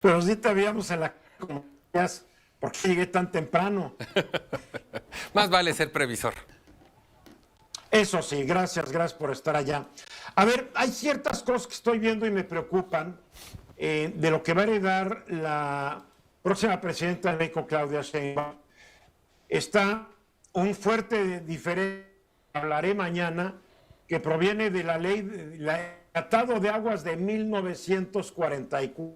Pero sí te veíamos en la... ¿Por qué llegué tan temprano? Más vale ser previsor. Eso sí, gracias por estar allá. A ver, hay ciertas cosas que estoy viendo y me preocupan de lo que va a heredar la próxima presidenta de México, Claudia Sheinbaum. Está un fuerte diferente, hablaré mañana, que proviene de la ley, del Tratado de Aguas de 1944,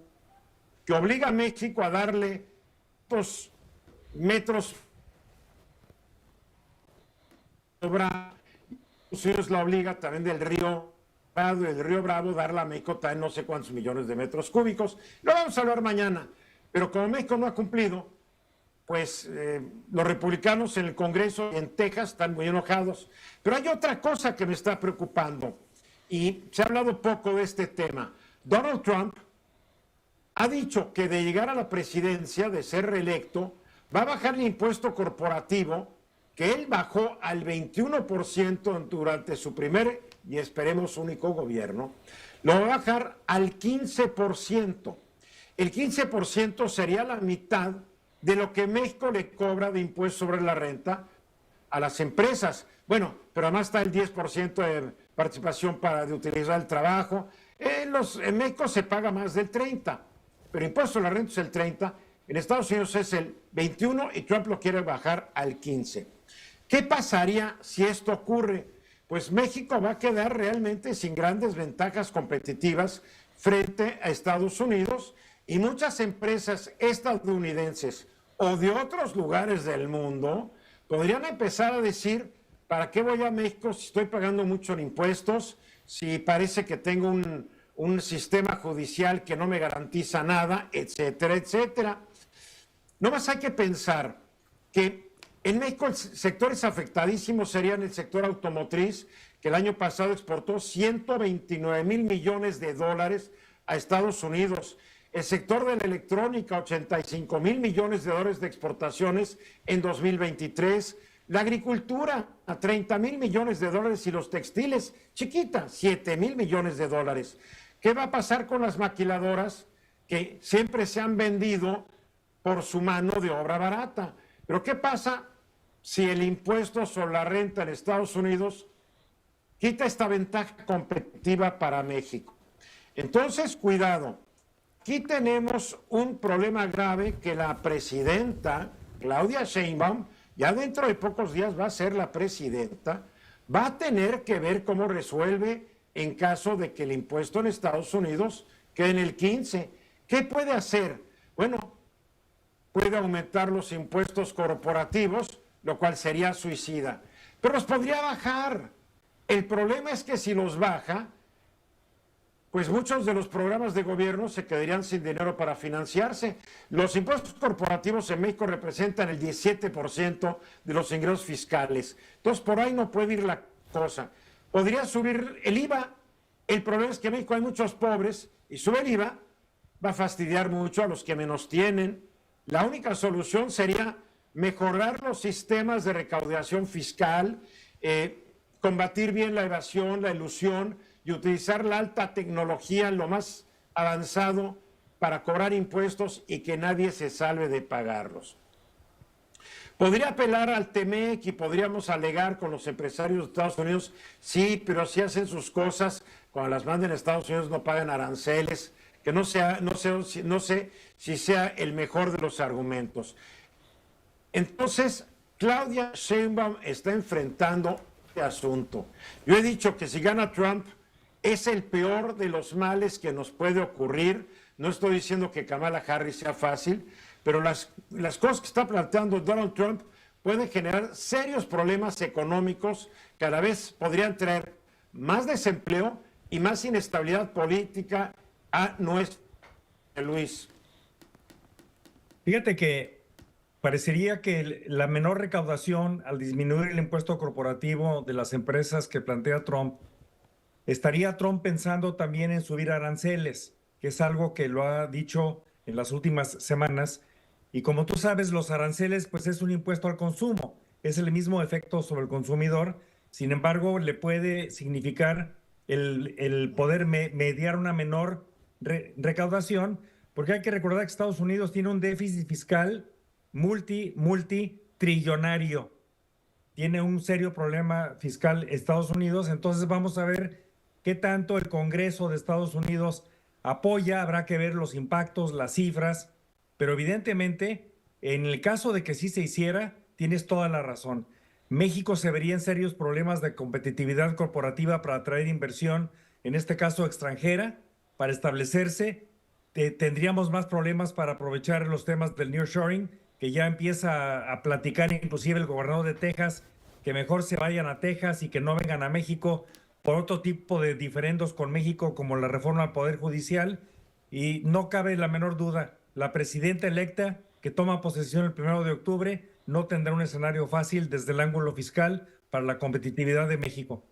que obliga a México a darle 2 metros sobra. Unidos la obliga también del río Bravo, el río Bravo, darle a México también no sé cuántos millones de metros cúbicos. Lo vamos a hablar mañana, pero como México no ha cumplido, pues los republicanos en el Congreso y en Texas están muy enojados. Pero hay otra cosa que me está preocupando, y se ha hablado poco de este tema. Donald Trump ha dicho que de llegar a la presidencia, de ser reelecto, va a bajar el impuesto corporativo, que él bajó al 21% durante su primer y esperemos único gobierno, lo va a bajar al 15%. El 15% sería la mitad de lo que México le cobra de impuesto sobre la renta a las empresas. Bueno, pero además está el 10% de participación de utilizar el trabajo. En México se paga más del 30%, pero impuesto sobre la renta es el 30%. En Estados Unidos es el 21% y Trump lo quiere bajar al 15%. ¿Qué pasaría si esto ocurre? Pues México va a quedar realmente sin grandes ventajas competitivas frente a Estados Unidos, y muchas empresas estadounidenses o de otros lugares del mundo podrían empezar a decir, ¿para qué voy a México si estoy pagando mucho en impuestos? Si parece que tengo un sistema judicial que no me garantiza nada, etcétera, etcétera. No más hay que pensar que en México sectores afectadísimos serían el sector automotriz, que el año pasado exportó 129 mil millones de dólares a Estados Unidos. El sector de la electrónica, 85 mil millones de dólares de exportaciones en 2023. La agricultura, a 30 mil millones de dólares, y los textiles, chiquita, 7 mil millones de dólares. ¿Qué va a pasar con las maquiladoras que siempre se han vendido por su mano de obra barata? Pero ¿qué pasa si el impuesto sobre la renta en Estados Unidos quita esta ventaja competitiva para México? Entonces, cuidado. Aquí tenemos un problema grave que la presidenta Claudia Sheinbaum, ya dentro de pocos días va a ser la presidenta, va a tener que ver cómo resuelve en caso de que el impuesto en Estados Unidos quede en el 15%. ¿Qué puede hacer? Bueno, puede aumentar los impuestos corporativos, lo cual sería suicida, pero los podría bajar. El problema es que si los baja, pues muchos de los programas de gobierno se quedarían sin dinero para financiarse. Los impuestos corporativos en México representan el 17% de los ingresos fiscales. Entonces, por ahí no puede ir la cosa. Podría subir el IVA. El problema es que en México hay muchos pobres y sube el IVA, va a fastidiar mucho a los que menos tienen. La única solución sería mejorar los sistemas de recaudación fiscal, combatir bien la evasión, la elusión, y utilizar la alta tecnología, lo más avanzado, para cobrar impuestos y que nadie se salve de pagarlos. Podría apelar al TEMEC y podríamos alegar con los empresarios de Estados Unidos, sí, pero si hacen sus cosas, cuando las manden a Estados Unidos no pagan aranceles, que no sé si sea el mejor de los argumentos. Entonces, Claudia Sheinbaum está enfrentando este asunto. Yo he dicho que si gana Trump, es el peor de los males que nos puede ocurrir. No estoy diciendo que Kamala Harris sea fácil, pero las cosas que está planteando Donald Trump pueden generar serios problemas económicos que a la vez podrían traer más desempleo y más inestabilidad política a nuestro Luis. Fíjate que parecería que la menor recaudación al disminuir el impuesto corporativo de las empresas que plantea Trump, estaría Trump pensando también en subir aranceles, que es algo que lo ha dicho en las últimas semanas. Y como tú sabes, los aranceles pues es un impuesto al consumo, es el mismo efecto sobre el consumidor. Sin embargo, le puede significar el poder mediar una menor recaudación, porque hay que recordar que Estados Unidos tiene un déficit fiscal multitrillonario. Tiene un serio problema fiscal Estados Unidos, entonces vamos a ver qué tanto el Congreso de Estados Unidos apoya, habrá que ver los impactos, las cifras, pero evidentemente, en el caso de que sí se hiciera, tienes toda la razón. México se vería en serios problemas de competitividad corporativa para atraer inversión, en este caso extranjera, para establecerse. Tendríamos más problemas para aprovechar los temas del nearshoring, que ya empieza a platicar inclusive el gobernador de Texas, que mejor se vayan a Texas y que no vengan a México por otro tipo de diferendos con México, como la reforma al Poder Judicial. Y no cabe la menor duda, la presidenta electa que toma posesión el 1 de octubre no tendrá un escenario fácil desde el ángulo fiscal para la competitividad de México.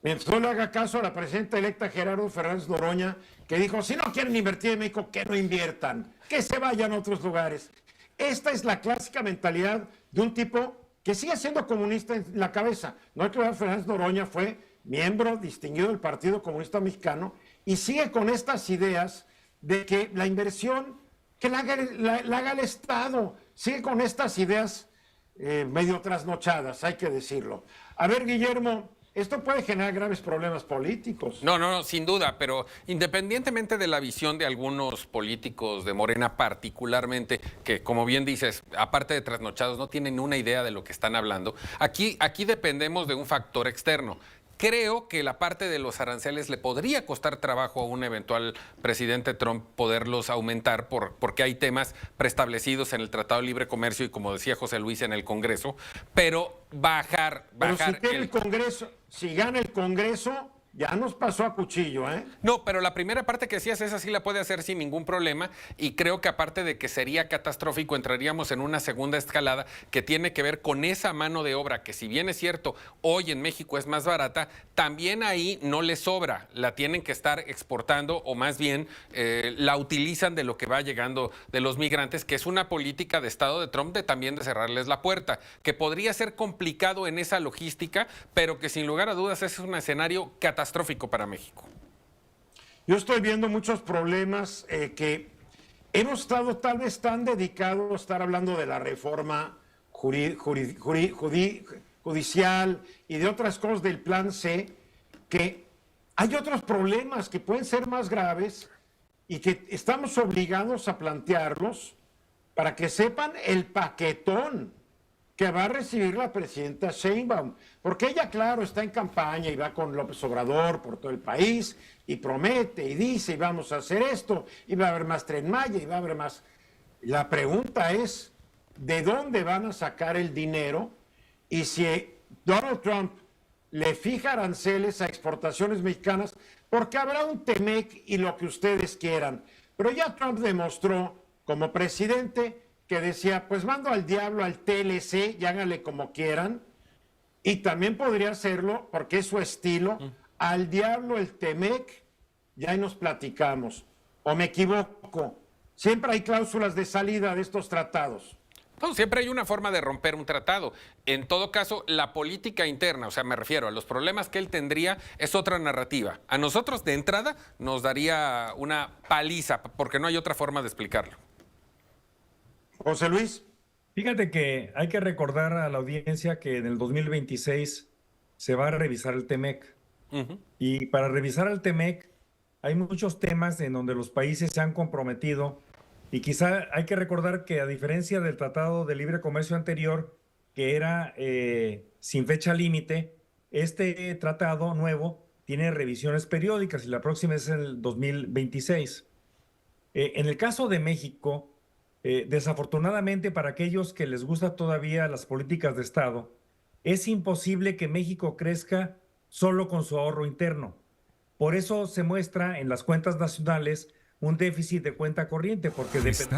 Bien, solo haga caso a la presidenta electa Gerardo Fernández Noroña, que dijo, si no quieren invertir en México, que no inviertan, que se vayan a otros lugares. Esta es la clásica mentalidad de un tipo que sigue siendo comunista en la cabeza. No hay que ver, Fernández Noroña fue miembro distinguido del Partido Comunista Mexicano y sigue con estas ideas de que la inversión, que la haga el Estado. Sigue con estas ideas medio trasnochadas, hay que decirlo. A ver, Guillermo, esto puede generar graves problemas políticos. No, sin duda, pero independientemente de la visión de algunos políticos de Morena particularmente, que como bien dices, aparte de trasnochados, no tienen una idea de lo que están hablando, aquí dependemos de un factor externo. Creo que la parte de los aranceles le podría costar trabajo a un eventual presidente Trump poderlos aumentar porque hay temas preestablecidos en el Tratado de Libre Comercio y, como decía José Luis, en el Congreso, pero bajar si gana el Congreso, ya nos pasó a cuchillo, ¿eh? No, pero la primera parte que decías, esa sí la puede hacer sin ningún problema, y creo que aparte de que sería catastrófico, entraríamos en una segunda escalada que tiene que ver con esa mano de obra, que si bien es cierto, hoy en México es más barata, también ahí no les sobra, la tienen que estar exportando, o más bien la utilizan de lo que va llegando de los migrantes, que es una política de Estado de Trump de también de cerrarles la puerta, que podría ser complicado en esa logística, pero que sin lugar a dudas es un escenario catastrófico para México. Yo estoy viendo muchos problemas que hemos estado tal vez tan dedicados a estar hablando de la reforma judicial y de otras cosas del Plan C, que hay otros problemas que pueden ser más graves y que estamos obligados a plantearlos para que sepan el paquetón que va a recibir la presidenta Sheinbaum, porque ella, claro, está en campaña y va con López Obrador por todo el país y promete y dice, y vamos a hacer esto, y va a haber más Tren Maya, y va a haber más. La pregunta es, ¿de dónde van a sacar el dinero? Y si Donald Trump le fija aranceles a exportaciones mexicanas, porque habrá un TEMEC y lo que ustedes quieran. Pero ya Trump demostró como presidente que decía, pues mando al diablo al TLC y háganle como quieran. Y también podría hacerlo, porque es su estilo, al diablo el TEMEC, ya ahí nos platicamos. ¿O me equivoco? Siempre hay cláusulas de salida de estos tratados. No, siempre hay una forma de romper un tratado. En todo caso, la política interna, o sea, me refiero a los problemas que él tendría, es otra narrativa. A nosotros, de entrada, nos daría una paliza, porque no hay otra forma de explicarlo. José Luis. Fíjate que hay que recordar a la audiencia que en el 2026 se va a revisar el TEMEC. Y para revisar el TEMEC hay muchos temas en donde los países se han comprometido, y quizá hay que recordar que, a diferencia del Tratado de Libre Comercio anterior, que era sin fecha límite, este tratado nuevo tiene revisiones periódicas y la próxima es en el 2026. En el caso de México, desafortunadamente para aquellos que les gusta todavía las políticas de Estado, es imposible que México crezca solo con su ahorro interno. Por eso se muestra en las cuentas nacionales un déficit de cuenta corriente, porque depende.